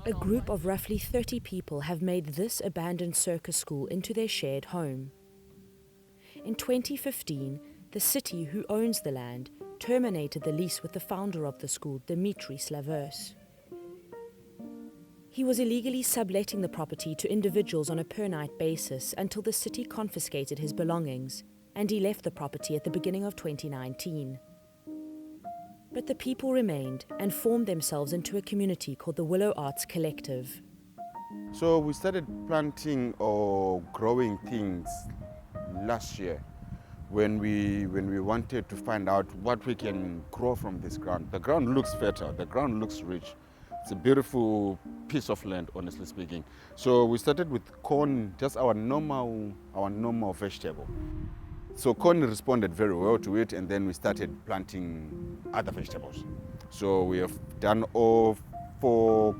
A group of roughly 30 people have made this abandoned circus school into their shared home. In 2015, the city, who owns the land, terminated the lease with the founder of the school, Dimitri Slavers. He was illegally subletting the property to individuals on a per-night basis until the city confiscated his belongings, and he left the property at the beginning of 2019. But the people remained and formed themselves into a community called the Willow Arts Collective. So we started planting or growing things last year when we wanted to find out what we can grow from this ground. The ground looks fertile, the ground looks rich. It's a beautiful piece of land, honestly speaking. So we started with corn, just our normal vegetable. So corn responded very well to it, and then we started planting other vegetables. So we have done all 4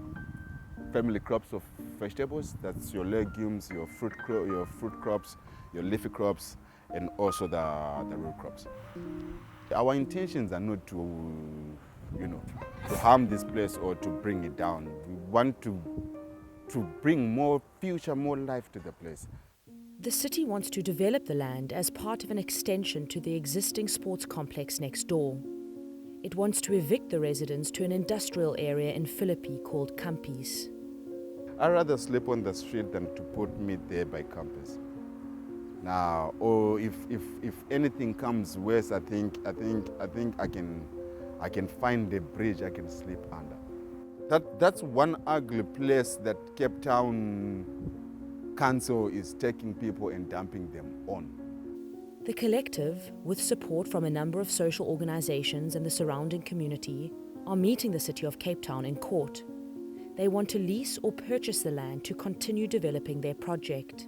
family crops of vegetables. That's your legumes, your fruit crops, your leafy crops, and also the root crops. Our intentions are not to harm this place or to bring it down. We want to bring more future, more life to the place. The city wants to develop the land as part of an extension to the existing sports complex next door. It wants to evict the residents to an industrial area in Philippi called Campis. I'd rather sleep on the street than to put me there by campus. Now, or if anything comes worse, I think I can find a bridge I can sleep under. That's one ugly place that Cape Town Council is taking people and dumping them on. The collective, with support from a number of social organizations and the surrounding community, are meeting the City of Cape Town in court. They want to lease or purchase the land to continue developing their project.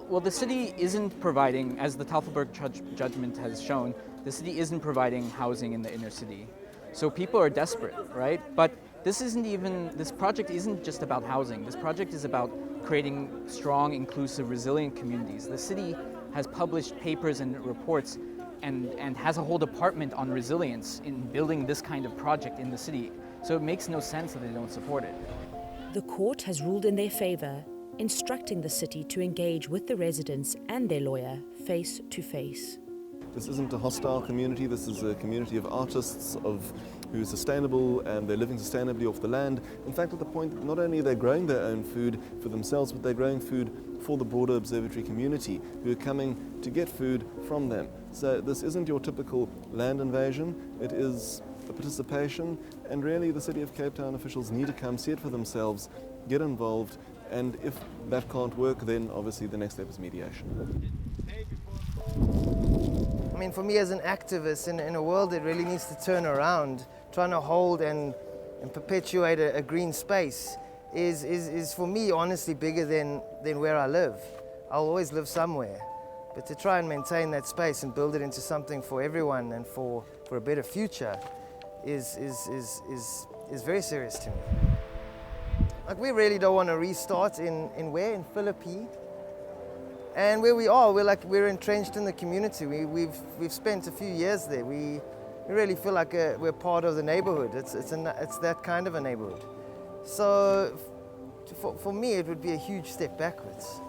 Well, the city isn't providing, as the Tafelberg judgment has shown, the city isn't providing housing in the inner city. So people are desperate, right? But this project isn't just about housing. This project is about creating strong, inclusive, resilient communities. The city has published papers and reports and has a whole department on resilience in building this kind of project in the city. So it makes no sense that they don't support it. The court has ruled in their favor, instructing the city to engage with the residents and their lawyer face to face. This isn't a hostile community, this is a community of artists who are sustainable and they're living sustainably off the land. In fact, at the point that not only are they growing their own food for themselves, but they're growing food for the broader observatory community who are coming to get food from them. So this isn't your typical land invasion, it is a participation, and really the City of Cape Town officials need to come see it for themselves, get involved, and if that can't work, then obviously the next step is mediation. I mean, for me as an activist in a world that really needs to turn around, trying to hold and perpetuate a green space is for me honestly bigger than where I live. I'll always live somewhere, but to try and maintain that space and build it into something for everyone and for a better future is very serious to me. Like, we really don't want to restart in Philippi. And where we are, we're entrenched in the community. We've spent a few years there. We really feel like we're part of the neighborhood. It's that kind of a neighborhood. So for me, it would be a huge step backwards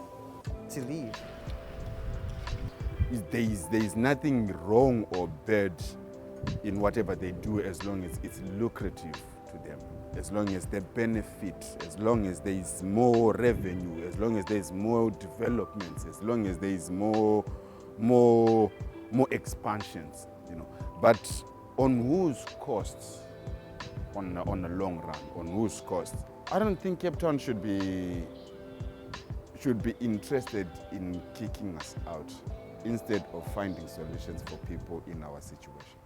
to leave. There is nothing wrong or bad in whatever they do as long as it's lucrative to them. As long as they benefit, as long as there is more revenue, as long as there is more developments, as long as there is more expansions, But on whose costs? On the long run, on whose costs? I don't think Cape Town should be interested in kicking us out instead of finding solutions for people in our situation.